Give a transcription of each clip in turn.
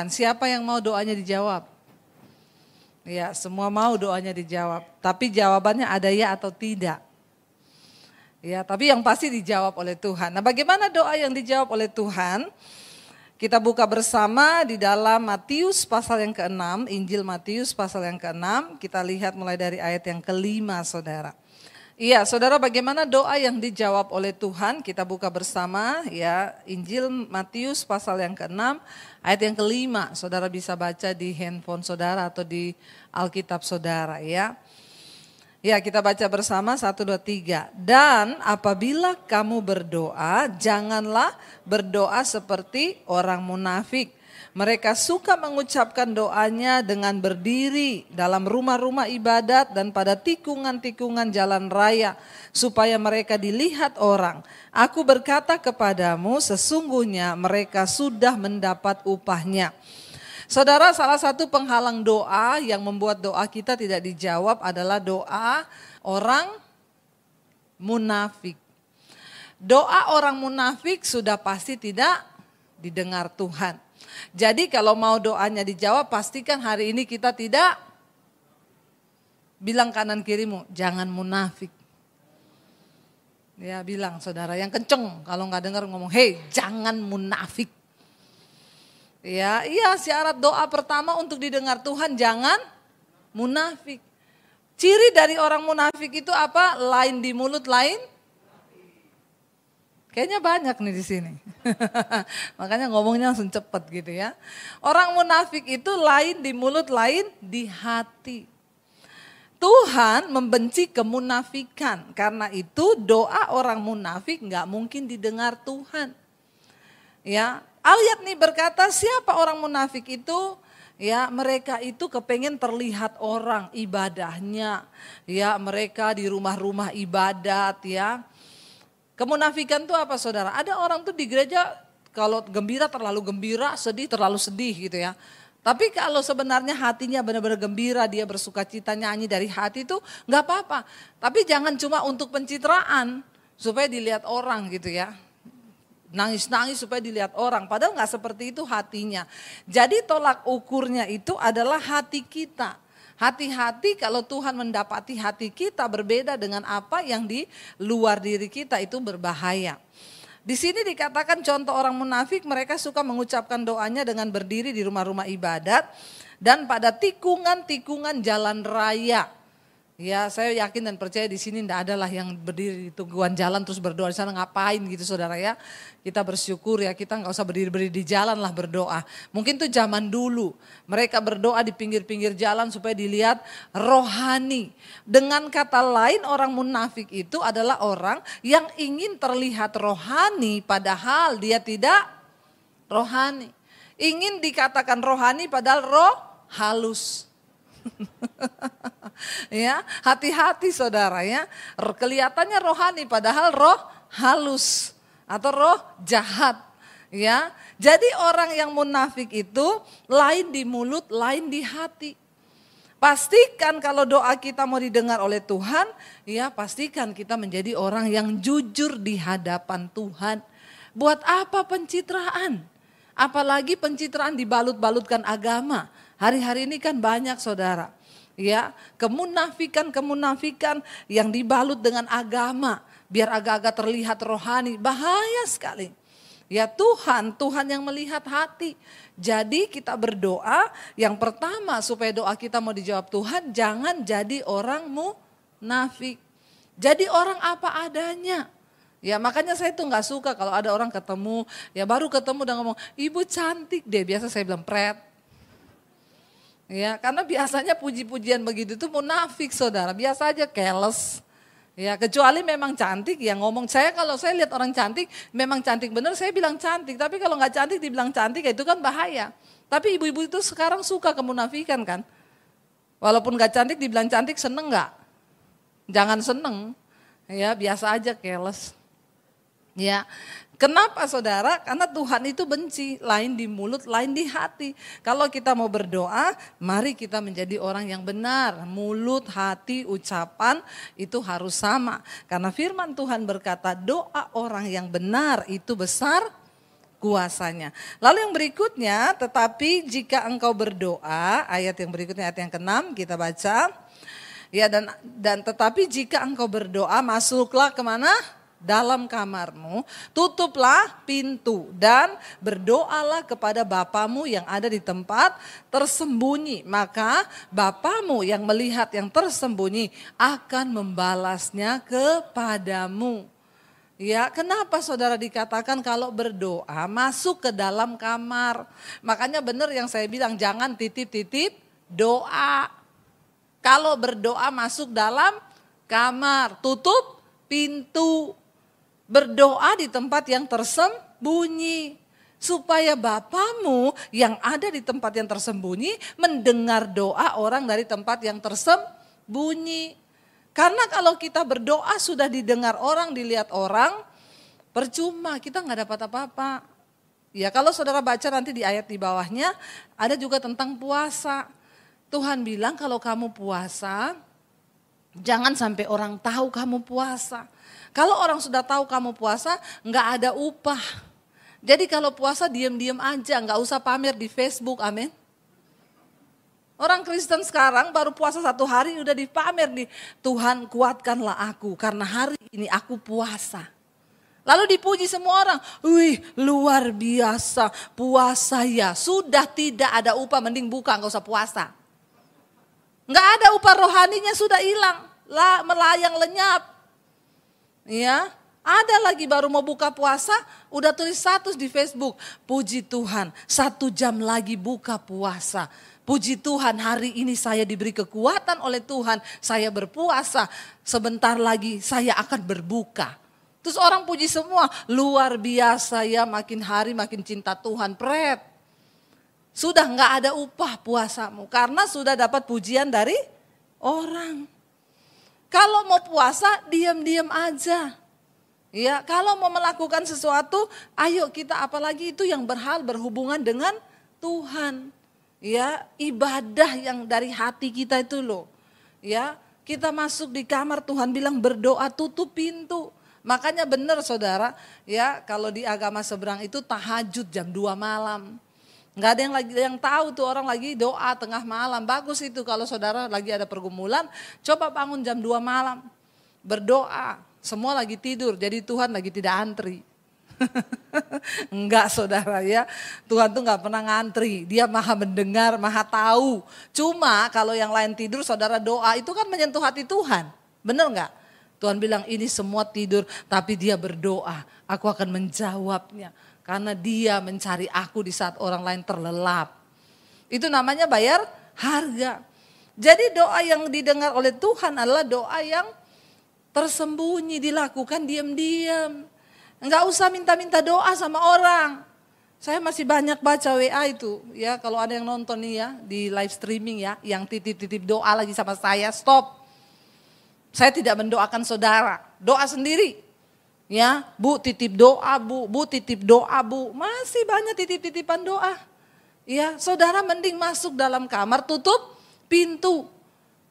Siapa yang mau doanya dijawab? Ya, semua mau doanya dijawab. Tapi jawabannya ada ya atau tidak. Ya, tapi yang pasti dijawab oleh Tuhan. Nah, bagaimana doa yang dijawab oleh Tuhan? Kita buka bersama di dalam Matius pasal yang ke-6, Injil Matius pasal yang ke-6. Kita lihat mulai dari ayat yang ke-5, saudara. Iya, saudara, bagaimana doa yang dijawab oleh Tuhan? Kita buka bersama ya, Injil Matius pasal yang ke-6, ayat yang ke-5. Saudara bisa baca di handphone saudara atau di Alkitab saudara ya. Ya, kita baca bersama 1, 2, 3. Dan apabila kamu berdoa, janganlah berdoa seperti orang munafik. Mereka suka mengucapkan doanya dengan berdiri dalam rumah-rumah ibadat dan pada tikungan-tikungan jalan raya, supaya mereka dilihat orang. Aku berkata kepadamu, sesungguhnya mereka sudah mendapat upahnya. Saudara, salah satu penghalang doa yang membuat doa kita tidak dijawab adalah doa orang munafik. Doa orang munafik sudah pasti tidak didengar Tuhan. Jadi kalau mau doanya dijawab, pastikan hari ini kita tidak bilang kanan kirimu, jangan munafik. Ya, bilang saudara yang kenceng, kalau nggak dengar ngomong, hei jangan munafik. Ya, iya, syarat doa pertama untuk didengar Tuhan, jangan munafik. Ciri dari orang munafik itu apa? Lain di mulut, lain. Kayaknya banyak nih di sini. Makanya ngomongnya langsung cepet gitu ya. Orang munafik itu lain di mulut, lain di hati. Tuhan membenci kemunafikan. Karena itu doa orang munafik gak mungkin didengar Tuhan. Ya, ayat nih berkata siapa orang munafik itu? Ya, mereka itu kepengen terlihat orang ibadahnya. Ya, mereka di rumah-rumah ibadat ya. Kemunafikan itu apa saudara? Ada orang tuh di gereja kalau gembira terlalu gembira, sedih terlalu sedih gitu ya. Tapi kalau sebenarnya hatinya benar-benar gembira, dia bersuka cita nyanyi dari hati itu gak apa-apa. Tapi jangan cuma untuk pencitraan supaya dilihat orang gitu ya. Nangis-nangis supaya dilihat orang, padahal gak seperti itu hatinya. Jadi tolak ukurnya itu adalah hati kita. Hati-hati kalau Tuhan mendapati hati kita berbeda dengan apa yang di luar diri kita, itu berbahaya. Di sini dikatakan contoh orang munafik, mereka suka mengucapkan doanya dengan berdiri di rumah-rumah ibadat dan pada tikungan-tikungan jalan raya. Ya, saya yakin dan percaya di sini tidak ada lah yang berdiri di tungguan jalan terus berdoa di sana, ngapain gitu saudara ya. Kita bersyukur ya, kita nggak usah berdiri-berdiri di jalan lah berdoa. Mungkin tuh zaman dulu mereka berdoa di pinggir-pinggir jalan supaya dilihat rohani. Dengan kata lain, orang munafik itu adalah orang yang ingin terlihat rohani padahal dia tidak rohani. Ingin dikatakan rohani padahal roh halus. Ya, hati-hati saudara ya. Kelihatannya rohani padahal roh halus atau roh jahat ya. Jadi orang yang munafik itu lain di mulut, lain di hati. Pastikan kalau doa kita mau didengar oleh Tuhan, ya pastikan kita menjadi orang yang jujur di hadapan Tuhan. Buat apa pencitraan? Apalagi pencitraan dibalut-balutkan agama. Hari-hari ini kan banyak saudara. Ya, kemunafikan yang dibalut dengan agama. Biar agak-agak terlihat rohani. Bahaya sekali. Ya Tuhan yang melihat hati. Jadi kita berdoa, yang pertama supaya doa kita mau dijawab Tuhan, jangan jadi orang munafik. Jadi orang apa adanya. Ya makanya saya tuh gak suka kalau ada orang ketemu, ya baru ketemu udah ngomong, ibu cantik deh, biasa saya bilang pret. Ya karena biasanya puji-pujian begitu tuh munafik saudara, biasa aja keles. Ya kecuali memang cantik ya ngomong, kalau saya lihat orang cantik, memang cantik bener saya bilang cantik. Tapi kalau gak cantik dibilang cantik ya itu kan bahaya. Tapi ibu-ibu itu sekarang suka kemunafikan kan. Walaupun gak cantik dibilang cantik seneng gak? Jangan seneng, ya biasa aja keles. Ya, kenapa saudara? Karena Tuhan itu benci, lain di mulut, lain di hati. Kalau kita mau berdoa, mari kita menjadi orang yang benar. Mulut, hati, ucapan itu harus sama. Karena firman Tuhan berkata, doa orang yang benar itu besar kuasanya. Lalu yang berikutnya, tetapi jika engkau berdoa, ayat yang berikutnya ayat yang ke-6 kita baca. Ya dan tetapi jika engkau berdoa, masuklah kemana? Dalam kamarmu, tutuplah pintu dan berdoalah kepada Bapamu yang ada di tempat tersembunyi. Maka Bapamu yang melihat yang tersembunyi akan membalasnya kepadamu. Ya, kenapa saudara dikatakan kalau berdoa masuk ke dalam kamar? Makanya benar yang saya bilang, jangan titip-titip doa. Kalau berdoa masuk dalam kamar, tutup pintu. Berdoa di tempat yang tersembunyi. Supaya Bapamu yang ada di tempat yang tersembunyi mendengar doa orang dari tempat yang tersembunyi. Karena kalau kita berdoa sudah didengar orang, dilihat orang, percuma, kita nggak dapat apa-apa. Ya kalau saudara baca nanti di ayat di bawahnya, ada juga tentang puasa. Tuhan bilang kalau kamu puasa, jangan sampai orang tahu kamu puasa. Kalau orang sudah tahu kamu puasa, nggak ada upah. Jadi kalau puasa diam-diam aja, nggak usah pamer di Facebook, amin. Orang Kristen sekarang baru puasa 1 hari udah dipamer nih. Tuhan kuatkanlah aku karena hari ini aku puasa. Lalu dipuji semua orang, wih luar biasa puasa ya. Sudah tidak ada upah, mending buka nggak usah puasa. Nggak ada upah, rohaninya sudah hilang, melayang lenyap. Ya, ada lagi baru mau buka puasa, udah tulis status di Facebook. Puji Tuhan, 1 jam lagi buka puasa. Puji Tuhan, hari ini saya diberi kekuatan oleh Tuhan. Saya berpuasa, sebentar lagi saya akan berbuka. Terus orang puji semua, luar biasa ya, makin hari makin cinta Tuhan. Pret, sudah nggak ada upah puasamu karena sudah dapat pujian dari orang. Kalau mau puasa, diam-diam aja. Ya, kalau mau melakukan sesuatu, ayo kita, apalagi itu yang berhubungan dengan Tuhan. Ya, ibadah yang dari hati kita itu loh. Ya, kita masuk di kamar, Tuhan bilang berdoa, tutup pintu. Makanya benar saudara, ya kalau di agama seberang itu tahajud jam 2 malam. Nggak ada yang tahu tuh orang lagi doa tengah malam. Bagus itu kalau saudara lagi ada pergumulan, coba bangun jam 2 malam. Berdoa, semua lagi tidur, jadi Tuhan lagi tidak antri. Enggak saudara ya, Tuhan tuh nggak pernah ngantri, dia maha mendengar, maha tahu. Cuma kalau yang lain tidur, saudara doa itu kan menyentuh hati Tuhan, bener nggak? Tuhan bilang ini semua tidur, tapi dia berdoa, aku akan menjawabnya. Karena dia mencari aku di saat orang lain terlelap. Itu namanya bayar harga. Jadi doa yang didengar oleh Tuhan adalah doa yang tersembunyi, dilakukan diam-diam. Enggak usah minta-minta doa sama orang. Saya masih banyak baca WA itu. Ya, kalau ada yang nonton nih ya di live streaming ya, yang titip-titip doa lagi sama saya, stop. Saya tidak mendoakan saudara, doa sendiri. Ya, Bu titip doa, Bu titip doa, Bu. Masih banyak titip-titipan doa. Ya, saudara mending masuk dalam kamar, tutup pintu.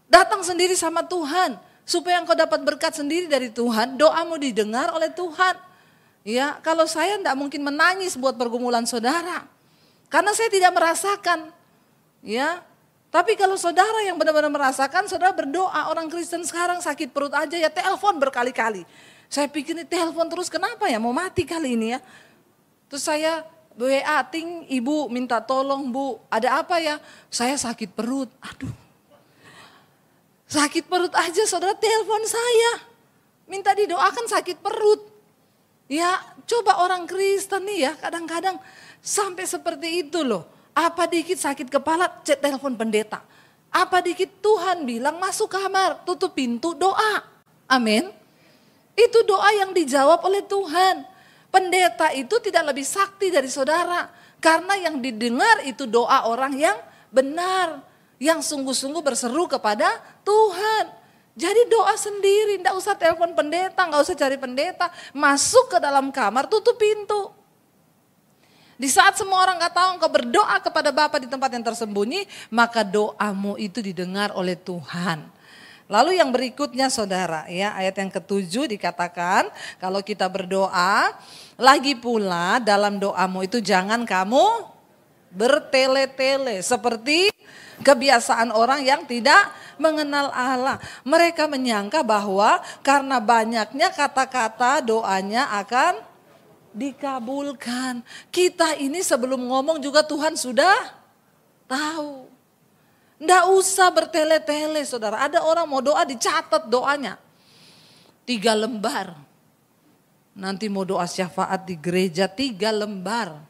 Datang sendiri sama Tuhan. Supaya engkau dapat berkat sendiri dari Tuhan, doamu didengar oleh Tuhan. Ya, kalau saya tidak mungkin menangis buat pergumulan saudara. Karena saya tidak merasakan. Ya, tapi kalau saudara yang benar-benar merasakan, saudara berdoa. Orang Kristen sekarang sakit perut aja ya telepon berkali-kali. Saya pikir ini telepon terus kenapa ya, mau mati kali ini ya. Terus saya WA, ting ibu minta tolong Bu, ada apa ya? Saya sakit perut, aduh. Sakit perut aja saudara telepon saya. Minta didoakan sakit perut. Ya coba orang Kristen nih ya kadang-kadang sampai seperti itu loh. Apa dikit sakit kepala telepon pendeta. Apa dikit Tuhan bilang masuk kamar, tutup pintu, doa. Amin. Itu doa yang dijawab oleh Tuhan. Pendeta itu tidak lebih sakti dari saudara. Karena yang didengar itu doa orang yang benar. Yang sungguh-sungguh berseru kepada Tuhan. Jadi doa sendiri, tidak usah telepon pendeta, nggak usah cari pendeta. Masuk ke dalam kamar, tutup pintu. Di saat semua orang nggak tahu engkau berdoa kepada Bapa di tempat yang tersembunyi, maka doamu itu didengar oleh Tuhan. Lalu yang berikutnya saudara, ya ayat yang ke-7 dikatakan kalau kita berdoa, lagi pula dalam doamu itu jangan kamu bertele-tele seperti kebiasaan orang yang tidak mengenal Allah. Mereka menyangka bahwa karena banyaknya kata-kata doanya akan dikabulkan. Kita ini sebelum ngomong juga Tuhan sudah tahu. Nggak usah bertele-tele saudara. Ada orang mau doa dicatat doanya. 3 lembar. Nanti mau doa syafaat di gereja 3 lembar.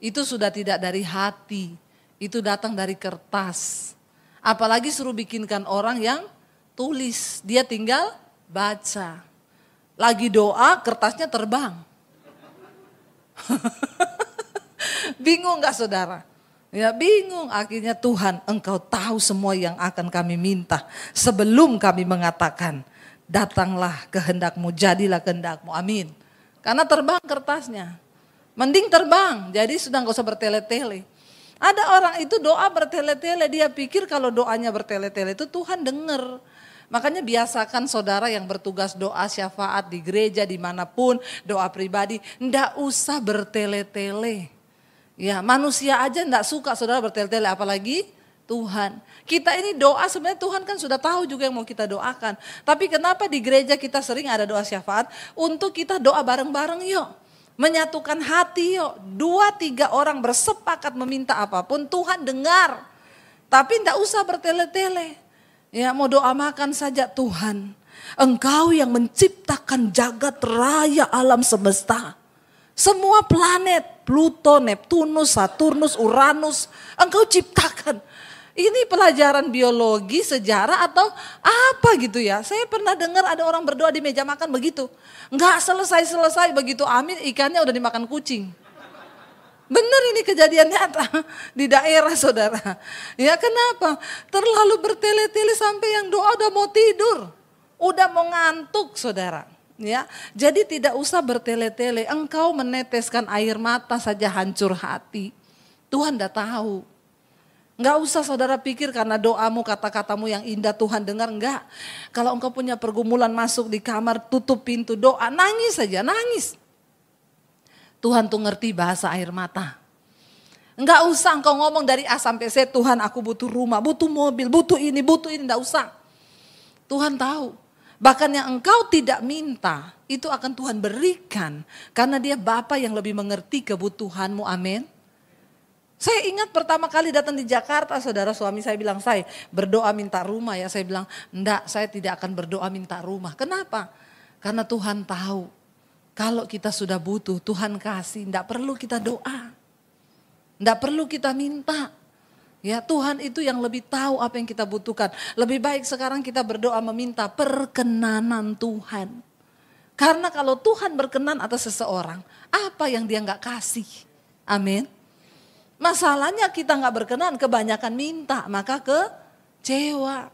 Itu sudah tidak dari hati. Itu datang dari kertas. Apalagi suruh bikinkan orang yang tulis. Dia tinggal baca. Lagi doa kertasnya terbang. Bingung gak saudara? Ya bingung, akhirnya Tuhan engkau tahu semua yang akan kami minta. Sebelum kami mengatakan, datanglah kehendakmu, jadilah kehendakmu, amin. Karena terbang kertasnya, mending terbang, jadi sudah gak usah bertele-tele. Ada orang itu doa bertele-tele, dia pikir kalau doanya bertele-tele itu Tuhan dengar. Makanya biasakan saudara yang bertugas doa syafaat di gereja dimanapun, doa pribadi, ndak usah bertele-tele. Ya manusia aja ndak suka saudara bertele-tele, apalagi Tuhan. Kita ini doa sebenarnya Tuhan kan sudah tahu juga yang mau kita doakan. Tapi kenapa di gereja kita sering ada doa syafaat? Untuk kita doa bareng-bareng yuk. Menyatukan hati yuk. 2-3 orang bersepakat meminta apapun Tuhan dengar. Tapi ndak usah bertele-tele. Ya mau doa makan saja Tuhan. Engkau yang menciptakan jagat raya alam semesta. Semua planet, Pluto, Neptunus, Saturnus, Uranus, engkau ciptakan. Ini pelajaran biologi, sejarah atau apa gitu ya. Saya pernah dengar ada orang berdoa di meja makan begitu. Enggak selesai-selesai begitu amin ikannya udah dimakan kucing. Benar ini kejadian nyata di daerah saudara. Ya kenapa? Terlalu bertele-tele sampai yang doa udah mau tidur. Udah mau ngantuk saudara. Ya, jadi tidak usah bertele-tele. Engkau meneteskan air mata saja hancur hati. Tuhan dah tahu. Enggak usah saudara pikir karena doamu, kata-katamu yang indah Tuhan dengar, enggak. Kalau engkau punya pergumulan masuk di kamar, tutup pintu doa, nangis saja, nangis. Tuhan tuh ngerti bahasa air mata. Enggak usah engkau ngomong dari A sampai Z, Tuhan aku butuh rumah, butuh mobil, butuh ini, enggak usah. Tuhan tahu. Bahkan yang engkau tidak minta, itu akan Tuhan berikan. Karena dia Bapa yang lebih mengerti kebutuhanmu, amin. Saya ingat pertama kali datang di Jakarta, saudara suami saya bilang, saya berdoa minta rumah ya. Saya bilang, enggak saya tidak akan berdoa minta rumah. Kenapa? Karena Tuhan tahu, kalau kita sudah butuh, Tuhan kasih, enggak perlu kita doa. Enggak perlu kita minta. Ya Tuhan itu yang lebih tahu apa yang kita butuhkan. Lebih baik sekarang kita berdoa meminta perkenanan Tuhan. Karena kalau Tuhan berkenan atas seseorang, apa yang dia gak kasih? Amin. Masalahnya kita gak berkenan, kebanyakan minta, maka kecewa.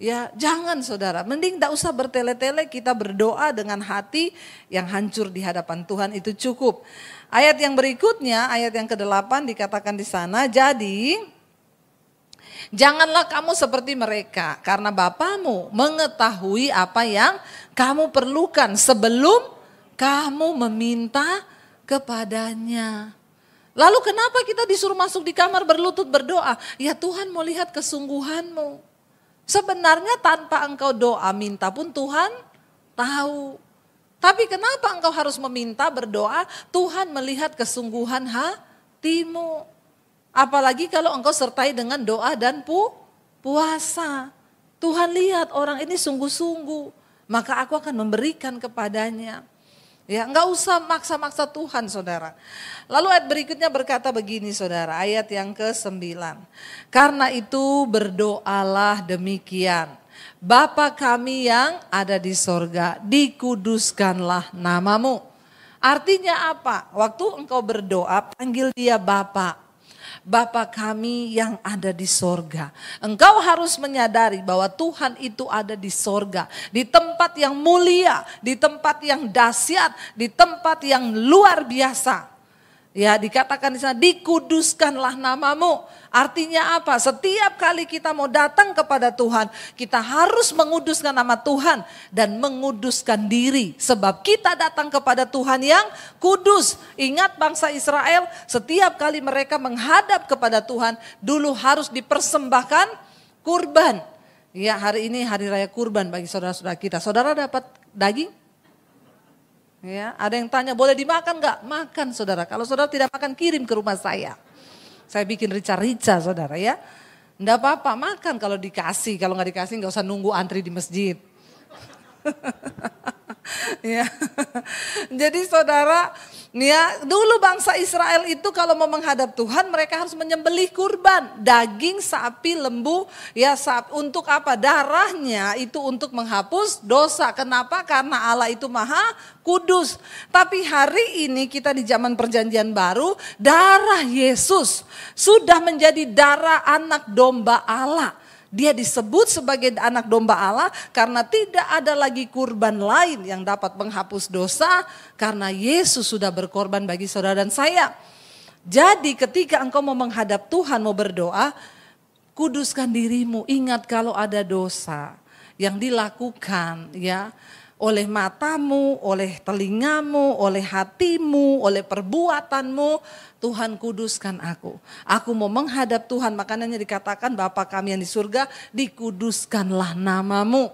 Ya jangan saudara, mending gak usah bertele-tele, kita berdoa dengan hati yang hancur di hadapan Tuhan itu cukup. Ayat yang berikutnya, ayat yang ke-8 dikatakan di sana, jadi janganlah kamu seperti mereka, karena Bapamu mengetahui apa yang kamu perlukan sebelum kamu meminta kepadanya. Lalu kenapa kita disuruh masuk di kamar berlutut berdoa? Ya Tuhan mau lihat kesungguhanmu. Sebenarnya tanpa engkau doa minta pun Tuhan tahu. Tapi kenapa engkau harus meminta berdoa? Tuhan melihat kesungguhan hatimu. Apalagi kalau engkau sertai dengan doa dan puasa. Tuhan lihat orang ini sungguh-sungguh, maka aku akan memberikan kepadanya. Ya, enggak usah maksa-maksa Tuhan saudara. Lalu ayat berikutnya berkata begini saudara, ayat yang ke-9. Karena itu berdoalah demikian. Bapa kami yang ada di sorga, dikuduskanlah namamu. Artinya apa? Waktu engkau berdoa, panggil dia Bapa. Bapa kami yang ada di sorga. Engkau harus menyadari bahwa Tuhan itu ada di sorga. Di tempat yang mulia, di tempat yang dahsyat, di tempat yang luar biasa. Ya, dikatakan di sana, dikuduskanlah namamu. Artinya apa? Setiap kali kita mau datang kepada Tuhan, kita harus menguduskan nama Tuhan dan menguduskan diri. Sebab kita datang kepada Tuhan yang kudus. Ingat bangsa Israel, setiap kali mereka menghadap kepada Tuhan, dulu harus dipersembahkan kurban. Ya, hari ini hari raya kurban bagi saudara-saudara kita. Saudara dapat daging? Ya, ada yang tanya boleh dimakan nggak? Makan saudara. Kalau saudara tidak makan kirim ke rumah saya. Saya bikin rica-rica saudara ya. Nggak apa-apa makan kalau dikasih. Kalau nggak dikasih nggak usah nunggu antri di masjid. Ya. Jadi saudara, ya, dulu bangsa Israel itu kalau mau menghadap Tuhan mereka harus menyembelih kurban, daging sapi, lembu, ya untuk apa? Darahnya itu untuk menghapus dosa. Kenapa? Karena Allah itu Maha Kudus. Tapi hari ini kita di zaman perjanjian baru, darah Yesus sudah menjadi darah anak domba Allah. Dia disebut sebagai anak domba Allah karena tidak ada lagi kurban lain yang dapat menghapus dosa karena Yesus sudah berkorban bagi saudara dan saya. Jadi ketika engkau mau menghadap Tuhan, mau berdoa, kuduskan dirimu. Ingat kalau ada dosa yang dilakukan ya oleh matamu, oleh telingamu, oleh hatimu, oleh perbuatanmu, Tuhan kuduskan aku. Aku mau menghadap Tuhan, makanya dikatakan Bapa kami yang di surga, dikuduskanlah namamu.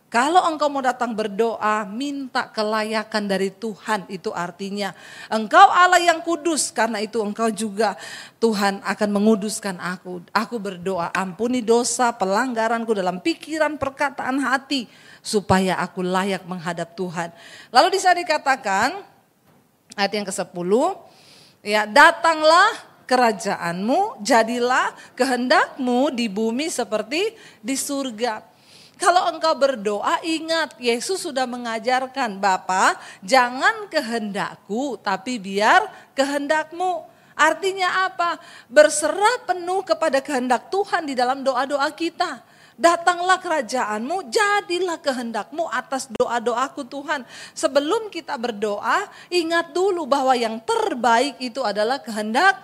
Kalau engkau mau datang berdoa, minta kelayakan dari Tuhan, itu artinya engkau Allah yang kudus, karena itu engkau juga Tuhan akan menguduskan aku. Aku berdoa, ampuni dosa, pelanggaranku dalam pikiran, perkataan, hati, supaya aku layak menghadap Tuhan. Lalu di sana dikatakan, ayat yang ke-10, ya, datanglah kerajaanmu, jadilah kehendakmu di bumi seperti di surga. Kalau engkau berdoa, ingat Yesus sudah mengajarkan, Bapa, jangan kehendakku tapi biar kehendakmu. Artinya apa? Berserah penuh kepada kehendak Tuhan di dalam doa-doa kita. Datanglah kerajaanmu, jadilah kehendakmu atas doa-doaku Tuhan. Sebelum kita berdoa, ingat dulu bahwa yang terbaik itu adalah kehendak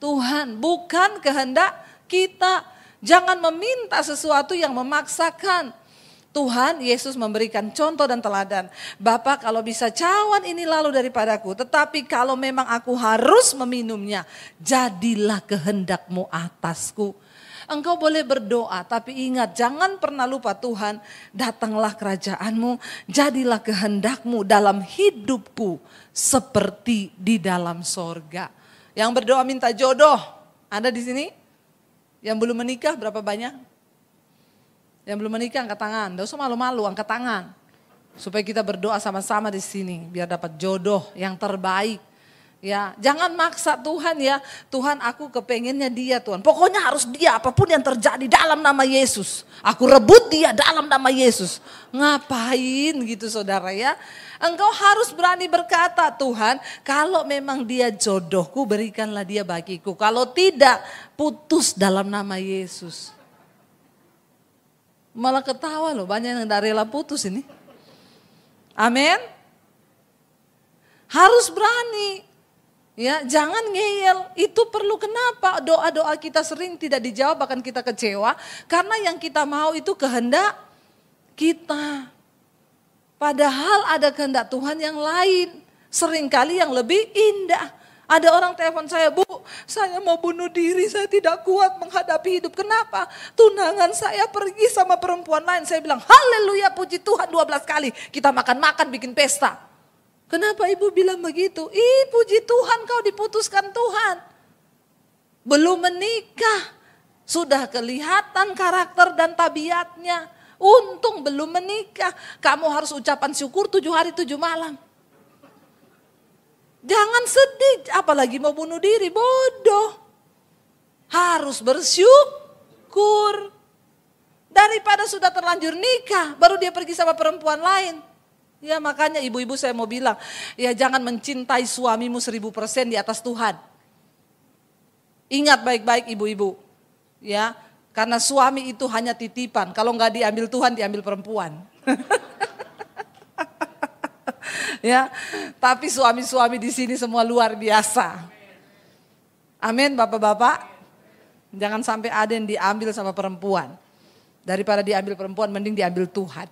Tuhan, bukan kehendak kita. Jangan meminta sesuatu yang memaksakan. Tuhan Yesus memberikan contoh dan teladan. Bapa, kalau bisa cawan ini lalu daripadaku, tetapi kalau memang aku harus meminumnya, jadilah kehendakmu atasku. Engkau boleh berdoa, tapi ingat jangan pernah lupa Tuhan, datanglah kerajaanmu, jadilah kehendakmu dalam hidupku seperti di dalam sorga. Yang berdoa minta jodoh, ada di sini? Yang belum menikah berapa banyak? Yang belum menikah angkat tangan, tidak usah malu-malu, angkat tangan. Supaya kita berdoa sama-sama di sini, biar dapat jodoh yang terbaik. Ya, jangan maksa Tuhan ya. Tuhan, aku kepengennya dia Tuhan. Pokoknya harus dia, apapun yang terjadi dalam nama Yesus. Aku rebut dia dalam nama Yesus. Ngapain gitu saudara ya. Engkau harus berani berkata, Tuhan, kalau memang dia jodohku, berikanlah dia bagiku. Kalau tidak, putus dalam nama Yesus. Malah ketawa loh, banyak yang tidak rela putus ini. Amin. Harus berani. Ya, jangan ngeyel, itu perlu. Kenapa? Doa-doa kita sering tidak dijawab, bahkan kita kecewa. Karena yang kita mau itu kehendak kita. Padahal ada kehendak Tuhan yang lain. Seringkali yang lebih indah. Ada orang telepon saya, Bu, saya mau bunuh diri, saya tidak kuat menghadapi hidup. Kenapa? Tunangan saya pergi sama perempuan lain. Saya bilang, haleluya, puji Tuhan 12 kali. Kita makan-makan, bikin pesta. Kenapa ibu bilang begitu? Ih, puji Tuhan kau diputuskan Tuhan. Belum menikah, sudah kelihatan karakter dan tabiatnya. Untung belum menikah, kamu harus ucapan syukur 7 hari 7 malam. Jangan sedih, apalagi mau bunuh diri, bodoh. Harus bersyukur. Daripada sudah terlanjur nikah, baru dia pergi sama perempuan lain. Ya makanya ibu-ibu saya mau bilang, ya jangan mencintai suamimu 1000% di atas Tuhan. Ingat baik-baik ibu-ibu, ya karena suami itu hanya titipan, kalau nggak diambil Tuhan diambil perempuan. Ya, tapi suami-suami di sini semua luar biasa. Amin Bapak-bapak. Jangan sampai ada yang diambil sama perempuan. Daripada diambil perempuan mending diambil Tuhan.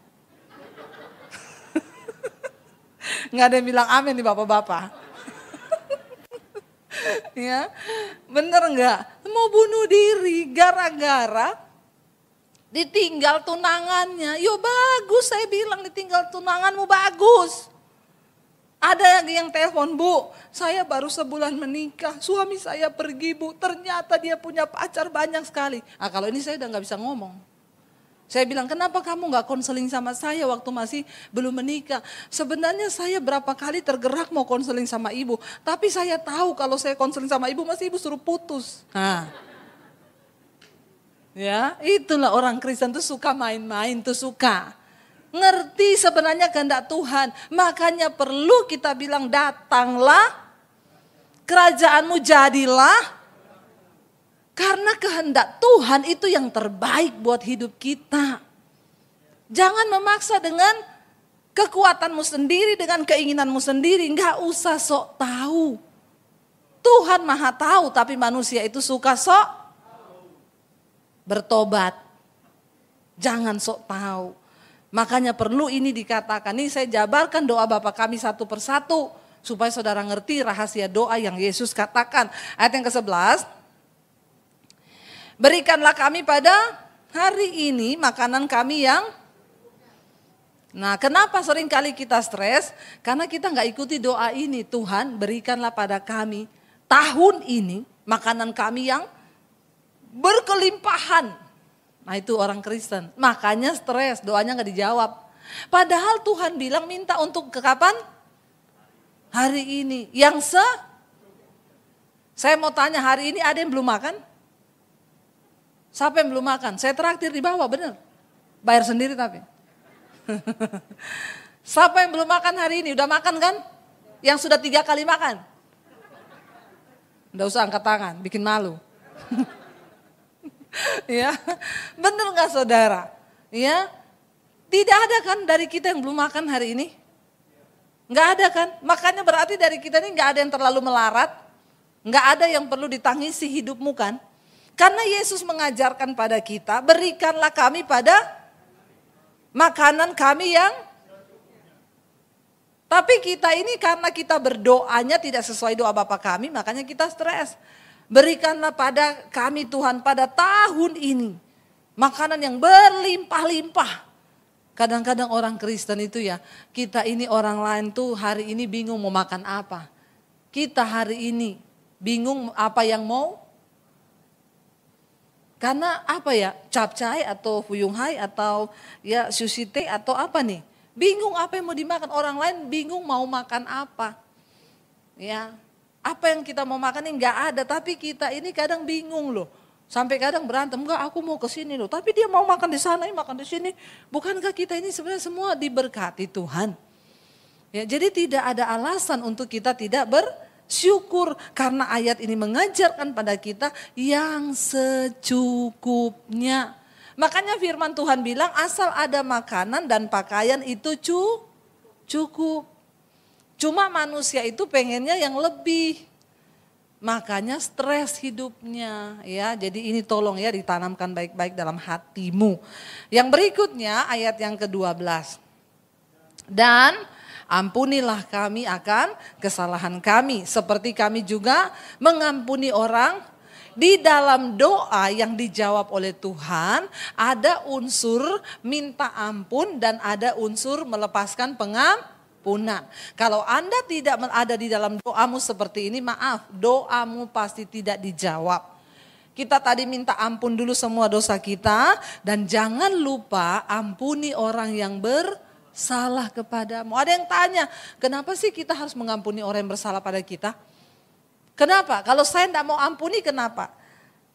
Nggak ada yang bilang amin nih Bapak-bapak. Ya, bener nggak? Mau bunuh diri gara-gara ditinggal tunangannya. Yo bagus, saya bilang ditinggal tunanganmu bagus. Ada yang telepon, Bu, saya baru sebulan menikah, suami saya pergi Bu, ternyata dia punya pacar banyak sekali. Ah kalau ini saya udah gak bisa ngomong. Saya bilang, kenapa kamu gak konseling sama saya waktu masih belum menikah? Sebenarnya saya berapa kali tergerak mau konseling sama ibu, tapi saya tahu kalau saya konseling sama ibu, masih ibu suruh putus. Nah. Ya, itulah orang Kristen tuh suka main-main, tuh suka. Ngerti sebenarnya kehendak Tuhan. Makanya perlu kita bilang datanglah, kerajaanmu jadilah. Karena kehendak Tuhan itu yang terbaik buat hidup kita. Jangan memaksa dengan kekuatanmu sendiri, dengan keinginanmu sendiri. Nggak usah sok tahu. Tuhan maha tahu, tapi manusia itu suka sok bertobat. Jangan sok tahu. Makanya perlu ini dikatakan. Ini saya jabarkan doa Bapa kami satu persatu. Supaya saudara ngerti rahasia doa yang Yesus katakan. Ayat yang ke-11. Berikanlah kami pada hari ini makanan kami yang. Nah kenapa seringkali kita stres? Karena kita gak ikuti doa ini. Tuhan berikanlah pada kami tahun ini makanan kami yang berkelimpahan. Nah itu orang Kristen. Makanya stres, doanya gak dijawab. Padahal Tuhan bilang minta untuk ke kapan? Hari ini. Saya mau tanya, hari ini ada yang belum makan? Siapa yang belum makan? Saya traktir di bawah, bener. Bayar sendiri tapi. Siapa yang belum makan hari ini? Udah makan kan? Yang sudah 3 kali makan? Udah usah angkat tangan, bikin malu. Ya, bener nggak saudara? Ya, tidak ada kan dari kita yang belum makan hari ini? Nggak ada kan? Makanya berarti dari kita ini nggak ada yang terlalu melarat, nggak ada yang perlu ditangisi hidupmu kan? Karena Yesus mengajarkan pada kita, berikanlah kami pada makanan kami yang. Tapi kita ini karena kita berdoanya tidak sesuai doa Bapa kami, makanya kita stres. Berikanlah pada kami Tuhan pada tahun ini makanan yang berlimpah-limpah. Kadang-kadang orang Kristen itu ya, kita ini orang lain tuh hari ini bingung mau makan apa. Kita hari ini bingung apa yang mau. Karena apa ya, capcay atau fuyung hai atau ya sushi teh atau apa nih. Bingung apa yang mau dimakan, orang lain bingung mau makan apa. Ya, apa yang kita mau makan ini nggak ada, tapi kita ini kadang bingung loh. Sampai kadang berantem, enggak aku mau ke sini loh, tapi dia mau makan di sana, makan di sini. Bukankah kita ini sebenarnya semua diberkati Tuhan? Ya, jadi tidak ada alasan untuk kita tidak bersyukur karena ayat ini mengajarkan pada kita yang secukupnya. Makanya firman Tuhan bilang asal ada makanan dan pakaian itu cukup. Cuma manusia itu pengennya yang lebih. Makanya stres hidupnya ya. Jadi ini tolong ya ditanamkan baik-baik dalam hatimu. Yang berikutnya ayat yang ke-12. Dan ampunilah kami akan kesalahan kami. Seperti kami juga mengampuni orang. Di dalam doa yang dijawab oleh Tuhan ada unsur minta ampun dan ada unsur melepaskan pengampunan. Kalau Anda tidak ada di dalam doamu seperti ini, maaf, doamu pasti tidak dijawab. Kita tadi minta ampun dulu semua dosa kita dan jangan lupa ampuni orang yang bersalah kepadamu. Ada yang tanya, kenapa sih kita harus mengampuni orang yang bersalah pada kita? Kenapa? Kalau saya tidak mau ampuni, kenapa?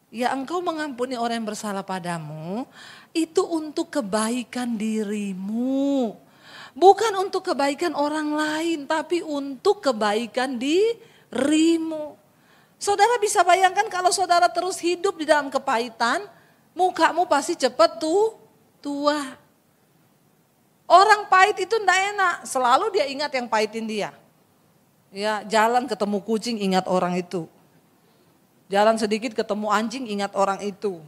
Ya engkau mengampuni orang yang bersalah padamu, itu untuk kebaikan dirimu. Bukan untuk kebaikan orang lain, tapi untuk kebaikan dirimu. Saudara bisa bayangkan kalau saudara terus hidup di dalam kepahitan, mukamu pasti cepat tua. Orang pahit itu tidak enak, selalu dia ingat yang pahitin dia. Ya, jalan ketemu kucing ingat orang itu. Jalan sedikit ketemu anjing, ingat orang itu.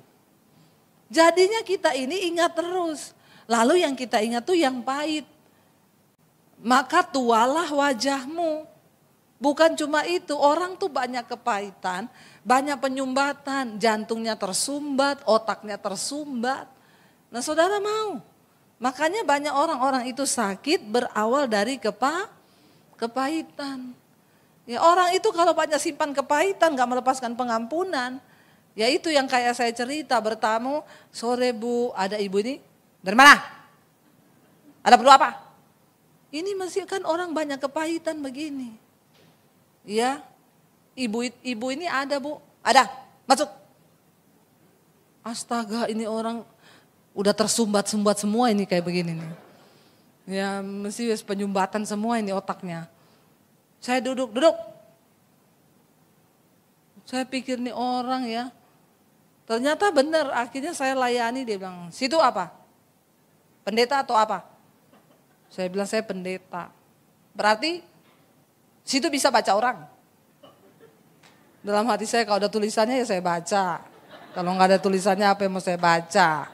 Jadinya kita ini ingat terus. Lalu yang kita ingat tuh yang pahit. Maka tualah wajahmu. Bukan cuma itu, orang tuh banyak kepahitan, banyak penyumbatan, jantungnya tersumbat, otaknya tersumbat. Nah saudara mau? Makanya banyak orang-orang itu sakit berawal dari kepahitan. Ya orang itu kalau banyak simpan kepahitan, gak melepaskan pengampunan. Ya itu yang kayak saya cerita, bertamu, sore Bu, ada ibu ini, dari mana? Ada perlu apa? Ini masih kan orang banyak kepahitan begini. Ya, ibu ini ada Bu, ada, masuk. Astaga ini orang udah tersumbat-sumbat semua ini kayak begini nih. Ya mesti penyumbatan semua ini otaknya. Saya duduk. Saya pikir nih orang ya, ternyata benar akhirnya saya layani, dia bilang, situ apa? Pendeta atau apa? Saya bilang saya pendeta. Berarti situ bisa baca orang. Dalam hati saya kalau ada tulisannya ya saya baca. Kalau nggak ada tulisannya apa yang mau saya baca?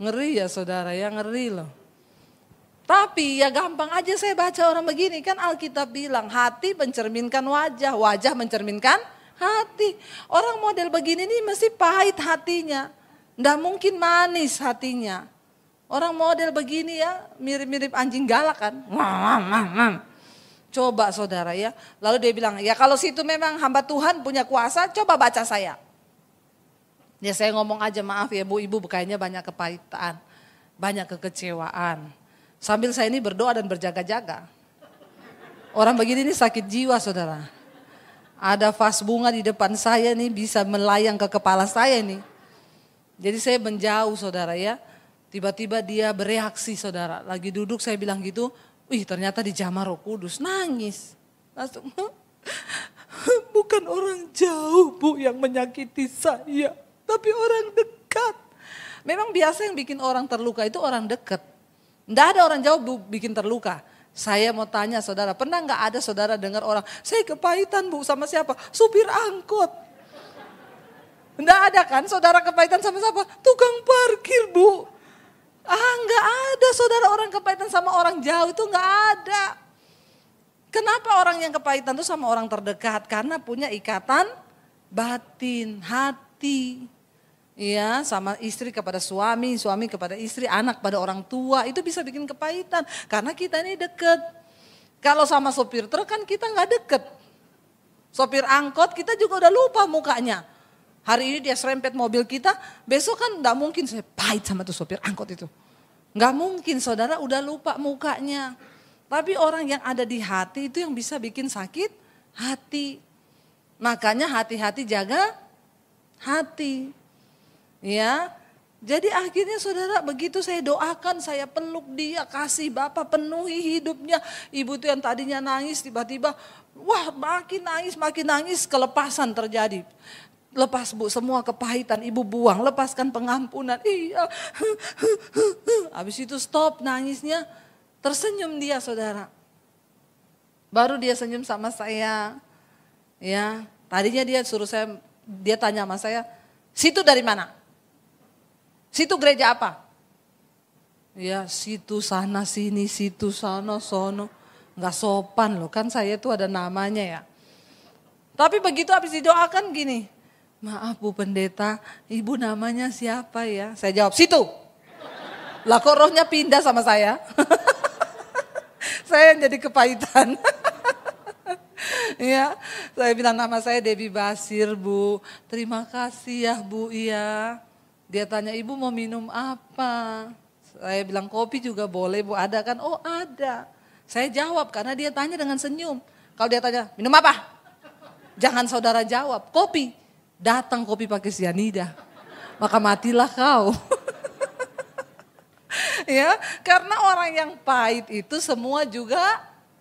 Ngeri ya saudara ya, ngeri loh. Tapi ya gampang aja saya baca orang begini. Kan Alkitab bilang hati mencerminkan wajah, wajah mencerminkan hati. Orang model begini nih mesti pahit hatinya. Nggak mungkin manis hatinya. Orang model begini ya mirip-mirip anjing galak kan. Coba saudara ya. Lalu dia bilang ya kalau situ memang hamba Tuhan punya kuasa, coba baca saya. Ya saya ngomong aja maaf ya Bu, Ibu kayaknya banyak kepahitan. Banyak kekecewaan. Sambil saya ini berdoa dan berjaga-jaga. Orang begini nih sakit jiwa saudara. Ada vas bunga di depan saya nih bisa melayang ke kepala saya nih. Jadi saya menjauh saudara ya. Tiba-tiba dia bereaksi saudara. Lagi duduk saya bilang gitu. Wih ternyata dijamah Roh Kudus, nangis. Langsung bukan orang jauh Bu yang menyakiti saya. Tapi orang dekat. Memang biasa yang bikin orang terluka itu orang dekat. Nggak ada orang jauh bikin terluka. Saya mau tanya saudara, pernah nggak ada saudara dengar orang, saya kepahitan Bu sama siapa? Supir angkot. Nggak ada kan saudara kepahitan sama siapa? Tukang parkir Bu. Nggak ada saudara orang kepahitan sama orang jauh itu nggak ada. Kenapa orang yang kepahitan itu sama orang terdekat? Karena punya ikatan batin, hati. Ya, sama istri kepada suami, suami kepada istri, anak pada orang tua, itu bisa bikin kepahitan. Karena kita ini deket. Kalau sama sopir truk kan kita nggak deket. Sopir angkot kita juga udah lupa mukanya. Hari ini dia serempet mobil kita, besok kan nggak mungkin saya pahit sama tuh sopir angkot itu. Nggak mungkin saudara udah lupa mukanya. Tapi orang yang ada di hati itu yang bisa bikin sakit hati. Makanya hati-hati jaga hati. Ya, jadi akhirnya saudara begitu saya doakan, saya peluk dia, kasih Bapak penuhi hidupnya. Ibu itu yang tadinya nangis tiba-tiba, wah makin nangis, kelepasan terjadi. Lepas Bu semua kepahitan, Ibu buang, lepaskan pengampunan. Iya, habis itu stop nangisnya, tersenyum dia saudara. Baru dia senyum sama saya. Ya, tadinya dia dia tanya sama saya, situ dari mana? Situ gereja apa? Ya situ sana sini, situ sana sono. Nggak sopan loh, kan saya tuh ada namanya ya. Tapi begitu habis didoakan gini, maaf Bu Pendeta, Ibu namanya siapa ya? Saya jawab, situ. Lah kok rohnya pindah sama saya? Saya yang jadi kepahitan. Ya, saya bilang nama saya Debbie Basir Bu. Terima kasih ya Bu, iya. Dia tanya, Ibu mau minum apa? Saya bilang kopi juga boleh Bu, ada kan? Oh ada. Saya jawab karena dia tanya dengan senyum. Kalau dia tanya, minum apa? Jangan saudara jawab, kopi. Datang kopi pakai sianida. Maka matilah kau. Ya, karena orang yang pahit itu semua juga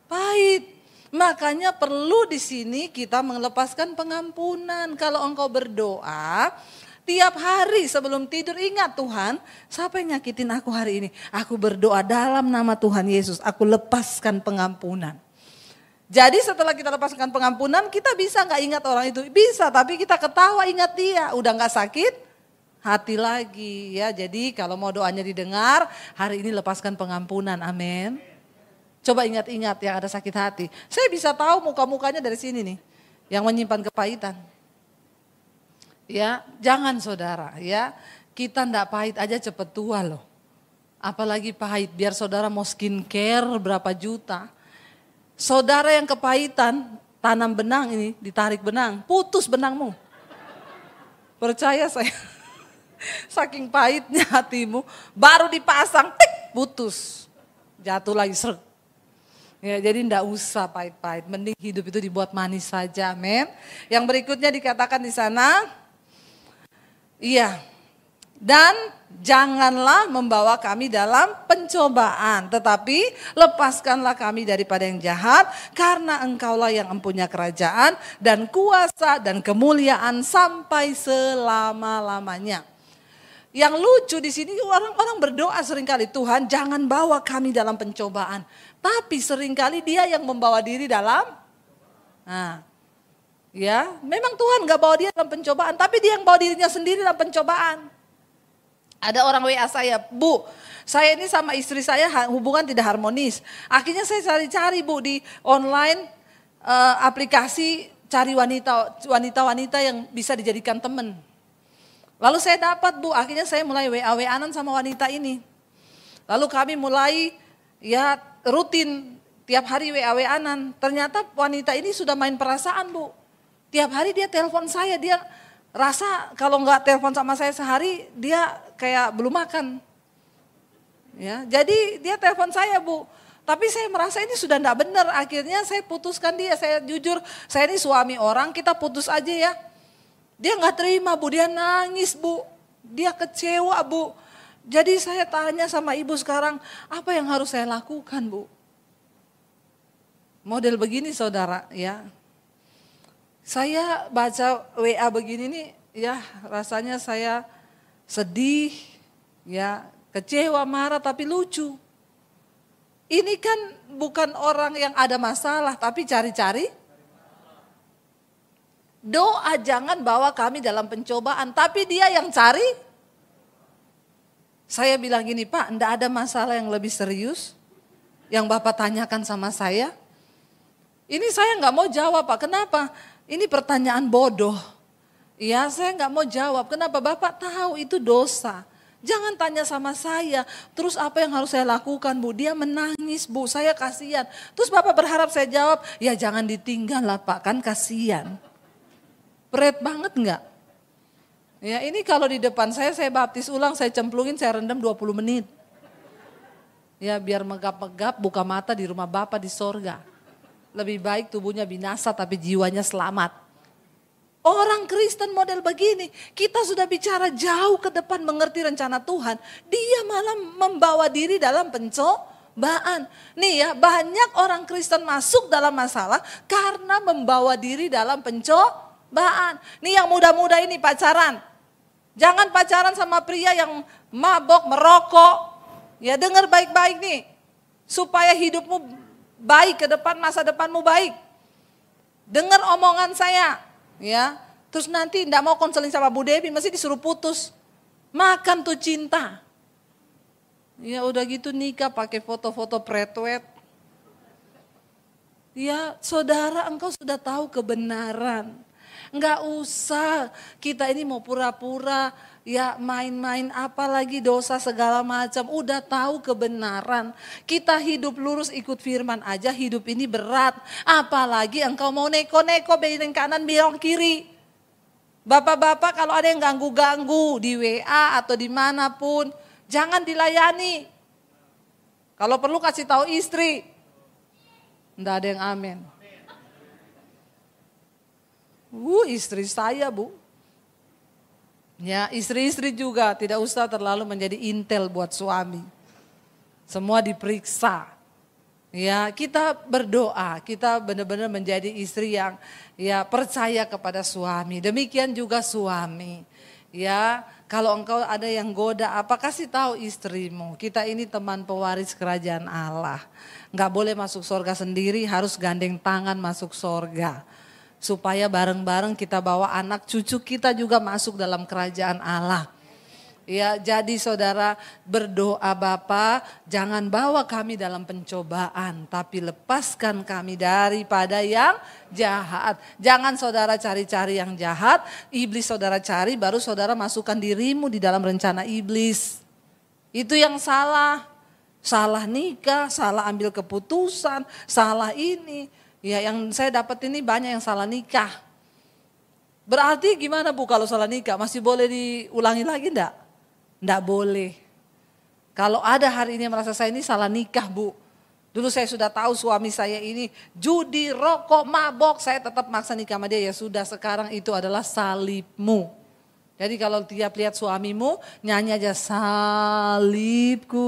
pahit. Makanya perlu di sini kita melepaskan pengampunan. Kalau engkau berdoa, tiap hari sebelum tidur ingat Tuhan, siapa yang nyakitin aku hari ini? Aku berdoa dalam nama Tuhan Yesus, aku lepaskan pengampunan. Jadi setelah kita lepaskan pengampunan, kita bisa nggak ingat orang itu? Bisa, tapi kita ketawa ingat dia, udah nggak sakit hati lagi ya. Jadi kalau mau doanya didengar, hari ini lepaskan pengampunan, amin. Coba ingat-ingat yang ada sakit hati. Saya bisa tahu muka-mukanya dari sini nih, yang menyimpan kepahitan. Ya, jangan saudara ya, kita ndak pahit aja cepet tua loh. Apalagi pahit, biar saudara mau skincare berapa juta. Saudara yang kepahitan, tanam benang ini, ditarik benang, putus benangmu. Percaya saya, saking pahitnya hatimu, baru dipasang, tik, putus. Jatuh lagi, serg. Ya, jadi enggak usah pahit-pahit, mending hidup itu dibuat manis saja, amin. Yang berikutnya dikatakan di sana, iya, dan janganlah membawa kami dalam pencobaan, tetapi lepaskanlah kami daripada yang jahat, karena engkaulah yang mempunyai kerajaan dan kuasa dan kemuliaan sampai selama-lamanya. Yang lucu di sini orang-orang berdoa seringkali, Tuhan jangan bawa kami dalam pencobaan. Tapi seringkali dia yang membawa diri dalam, ya memang Tuhan gak bawa dia dalam pencobaan, tapi dia yang bawa dirinya sendiri dalam pencobaan. Ada orang WA saya, Bu, saya ini sama istri saya hubungan tidak harmonis. Akhirnya saya cari-cari Bu di online aplikasi cari wanita-wanita yang bisa dijadikan teman. Lalu saya dapat Bu, akhirnya saya mulai WA-WA-an sama wanita ini. Lalu kami mulai ya rutin tiap hari WA-WA-an. Ternyata wanita ini sudah main perasaan Bu. Tiap hari dia telepon saya, dia rasa kalau nggak telepon sama saya sehari dia kayak belum makan. Ya, jadi dia telepon saya Bu. Tapi saya merasa ini sudah enggak benar. Akhirnya saya putuskan dia. Saya jujur, saya ini suami orang, kita putus aja ya. Dia nggak terima Bu, dia nangis Bu. Dia kecewa Bu. Jadi saya tanya sama ibu sekarang, apa yang harus saya lakukan Bu? Model begini saudara ya. Saya baca WA begini nih ya rasanya saya sedih, ya kecewa, marah tapi lucu. Ini kan bukan orang yang ada masalah tapi cari-cari. Doa jangan bawa kami dalam pencobaan tapi dia yang cari. Saya bilang gini Pak, enggak ada masalah yang lebih serius yang Bapak tanyakan sama saya. Ini saya nggak mau jawab Pak, kenapa? Ini pertanyaan bodoh. Ya saya nggak mau jawab, kenapa Bapak tahu itu dosa. Jangan tanya sama saya, terus apa yang harus saya lakukan Bu? Dia menangis Bu, saya kasihan. Terus Bapak berharap saya jawab, ya jangan ditinggal lah Pak, kan kasihan. Berat banget nggak? Ya ini kalau di depan saya baptis ulang, saya cemplungin, saya rendam 20 menit. Ya biar megap-megap, buka mata di rumah Bapak di sorga. Lebih baik tubuhnya binasa tapi jiwanya selamat. Orang Kristen model begini, kita sudah bicara jauh ke depan mengerti rencana Tuhan. Dia malah membawa diri dalam pencobaan. Nih ya, banyak orang Kristen masuk dalam masalah karena membawa diri dalam pencobaan. Nih yang muda-muda ini pacaran. Jangan pacaran sama pria yang mabok, merokok. Ya dengar baik-baik nih, supaya hidupmu baik ke depan, masa depanmu baik. Dengar omongan saya, ya. Terus nanti enggak mau konseling sama Bu Devi, mesti disuruh putus. Makan tuh cinta. Ya udah gitu nikah pakai foto-foto pretwet. Ya saudara, engkau sudah tahu kebenaran. Enggak usah kita ini mau pura-pura ya main-main apalagi dosa segala macam. Udah tahu kebenaran. Kita hidup lurus ikut firman aja hidup ini berat. Apalagi engkau mau neko-neko belok kanan belok kiri. Bapak-bapak kalau ada yang ganggu-ganggu di WA atau dimanapun jangan dilayani. Kalau perlu kasih tahu istri. Enggak ada yang amin. Istri saya Bu. Ya istri-istri juga tidak usah terlalu menjadi intel buat suami. Semua diperiksa. Ya kita berdoa, kita benar-benar menjadi istri yang ya percaya kepada suami. Demikian juga suami. Ya, kalau engkau ada yang goda apa, kasih tahu istrimu. Kita ini teman pewaris kerajaan Allah. Nggak boleh masuk sorga sendiri, harus gandeng tangan masuk sorga. Supaya bareng-bareng kita bawa anak cucu kita juga masuk dalam kerajaan Allah. Ya, jadi saudara berdoa, Bapa, jangan bawa kami dalam pencobaan, tapi lepaskan kami daripada yang jahat. Jangan saudara cari-cari yang jahat, iblis saudara cari, baru saudara masukkan dirimu di dalam rencana iblis. Itu yang salah. Salah nikah, salah ambil keputusan, salah ini. Ya, yang saya dapat ini banyak yang salah nikah. Berarti gimana Bu kalau salah nikah? Masih boleh diulangi lagi enggak? Enggak boleh. Kalau ada hari ini yang merasa saya ini salah nikah Bu. Dulu saya sudah tahu suami saya ini judi, rokok, mabok. Saya tetap maksa nikah sama dia. Ya sudah, sekarang itu adalah salibmu. Jadi kalau tiap lihat suamimu nyanyi aja salibku,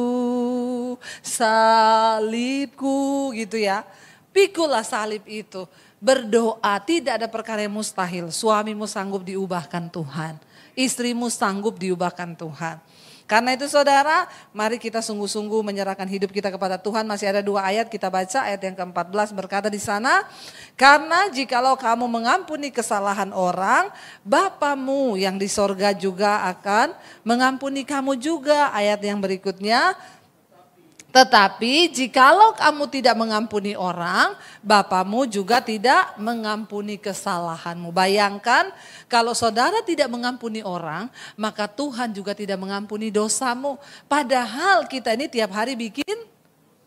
salibku gitu ya. Pikulah salib itu. Berdoa, tidak ada perkara yang mustahil. Suamimu sanggup diubahkan Tuhan. Istrimu sanggup diubahkan Tuhan. Karena itu saudara, mari kita sungguh-sungguh menyerahkan hidup kita kepada Tuhan. Masih ada 2 ayat, kita baca ayat yang ke-14 berkata di sana. Karena jikalau kamu mengampuni kesalahan orang, Bapamu yang di sorga juga akan mengampuni kamu juga. Ayat yang berikutnya. Tetapi jikalau kamu tidak mengampuni orang, Bapamu juga tidak mengampuni kesalahanmu. Bayangkan kalau saudara tidak mengampuni orang, maka Tuhan juga tidak mengampuni dosamu. Padahal kita ini tiap hari bikin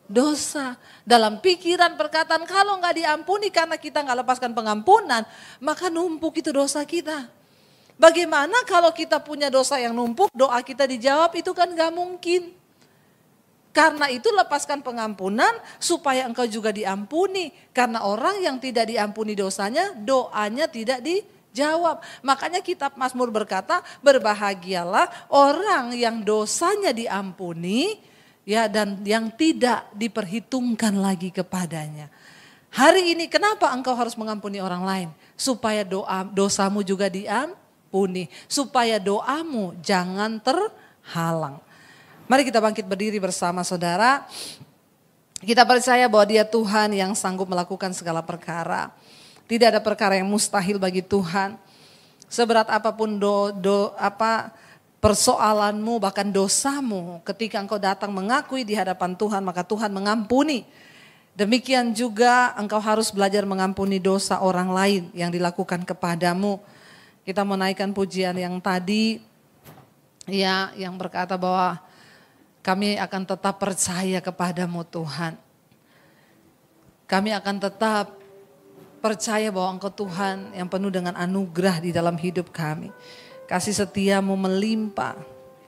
dosa. Dalam pikiran, perkataan, kalau nggak diampuni karena kita nggak lepaskan pengampunan, maka numpuk itu dosa kita. Bagaimana kalau kita punya dosa yang numpuk, doa kita dijawab? Itu kan nggak mungkin. Karena itu lepaskan pengampunan supaya engkau juga diampuni. Karena orang yang tidak diampuni dosanya, doanya tidak dijawab. Makanya kitab Mazmur berkata, berbahagialah orang yang dosanya diampuni, ya, dan yang tidak diperhitungkan lagi kepadanya. Hari ini kenapa engkau harus mengampuni orang lain? Supaya dosamu juga diampuni. Supaya doamu jangan terhalang. Mari kita bangkit berdiri bersama saudara. Kita percaya bahwa Dia Tuhan yang sanggup melakukan segala perkara. Tidak ada perkara yang mustahil bagi Tuhan. Seberat apapun persoalanmu, bahkan dosamu, ketika engkau datang mengakui di hadapan Tuhan, maka Tuhan mengampuni. Demikian juga engkau harus belajar mengampuni dosa orang lain yang dilakukan kepadamu. Kita menaikkan pujian yang tadi, ya, yang berkata bahwa kami akan tetap percaya kepadamu Tuhan. Kami akan tetap percaya bahwa Engkau Tuhan yang penuh dengan anugerah di dalam hidup kami. Kasih setiamu melimpah.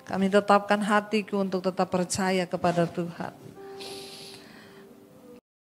Kami tetapkan hatiku untuk tetap percaya kepada Tuhan.